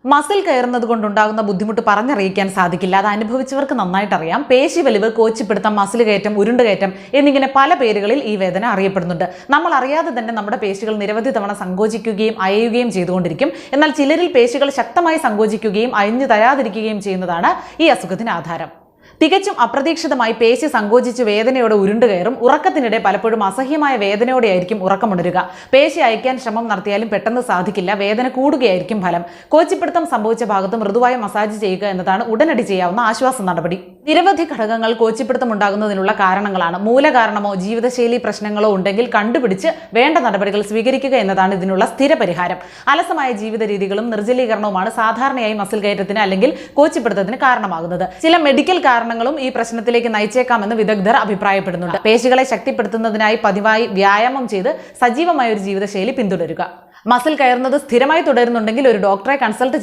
Muscle കയറുന്നത് കൊണ്ടുണ്ടാകുന്ന ബുദ്ധിമുട്ട് പറഞ്ഞറിയിക്കാൻ സാധിക്കില്ല. അത് അനുഭവിച്ചവർക്ക് നന്നായിട്ട് അറിയാം. പേശി വലിവ്, കോച്ചിപ്പിടുത്തം, മസിൽ കയറ്റം, ഉരുണ്ടുകയറ്റം എന്നിങ്ങനെ പല പേരുകളിൽ ഈ വേദന അറിയപ്പെടുന്നുണ്ട്. നമ്മൾ അറിയാതെ തന്നെ നമ്മുടെ പേശികൾ നിരവധി തവണ സങ്കോചിക്കുകയും അയയുകയും ചെയ്തുകൊണ്ടിരിക്കും. എന്നാൽ ചിലരിൽ പേശികൾ ശക്തമായി സങ്കോചിക്കുകയും അയഞ്ഞു തരാതിരിക്കുകയും ചെയ്യുന്നതാണ് ഈ അസുഖത്തിന് ആധാരം. തികച്ചും അപ്രതീക്ഷിതമായി പേശി സങ്കോചിച്ച് വേദനയോടെ ഉരുണ്ടുകയറും. ഉറക്കത്തിനിടെ പലപ്പോഴും അസഹ്യമായ വേദനയോടെയായിരിക്കും ഉറക്കമുണരുക. പേശി അയക്കാൻ ശ്രമം നടത്തിയാലും പെട്ടെന്ന് സാധിക്കില്ല. വേദന കൂടുകയായിരിക്കും ഫലം. കോച്ചിപ്പിടുത്തം സംഭവിച്ച ഭാഗത്ത് മൃദുവായി മസാജ് ചെയ്യുക എന്നതാണ് ഉടനടി ചെയ്യാവുന്ന ആശ്വാസ നടപടി. നിരവധി ഘടകങ്ങൾ കോച്ചിപ്പിടുത്തം ഉണ്ടാകുന്നതിനുള്ള കാരണങ്ങളാണ്. മൂലകാരണമോ ജീവിതശൈലി പ്രശ്നങ്ങളോ ഉണ്ടെങ്കിൽ കണ്ടുപിടിച്ച് വേണ്ട നടപടികൾ സ്വീകരിക്കുക എന്നതാണ് ഇതിനുള്ള സ്ഥിര പരിഹാരം. അലസമായ ജീവിത രീതികളും നിർജ്ജലീകരണവുമാണ് സാധാരണയായി മസിൽ കയറ്റത്തിന് അല്ലെങ്കിൽ കോച്ചിപ്പിടുത്തത്തിന് കാരണമാകുന്നത്. ചില മെഡിക്കൽ കാരണങ്ങളും ഈ പ്രശ്നത്തിലേക്ക് നയിച്ചേക്കാമെന്ന് വിദഗ്ധർ അഭിപ്രായപ്പെടുന്നുണ്ട്. പേശികളെ ശക്തിപ്പെടുത്തുന്നതിനായി പതിവായി വ്യായാമം ചെയ്ത് സജീവമായ ഒരു ജീവിതശൈലി പിന്തുടരുക. മസിൽ കയറുന്നത് സ്ഥിരമായി തുടരുന്നുണ്ടെങ്കിൽ ഒരു ഡോക്ടറെ കൺസൾട്ട്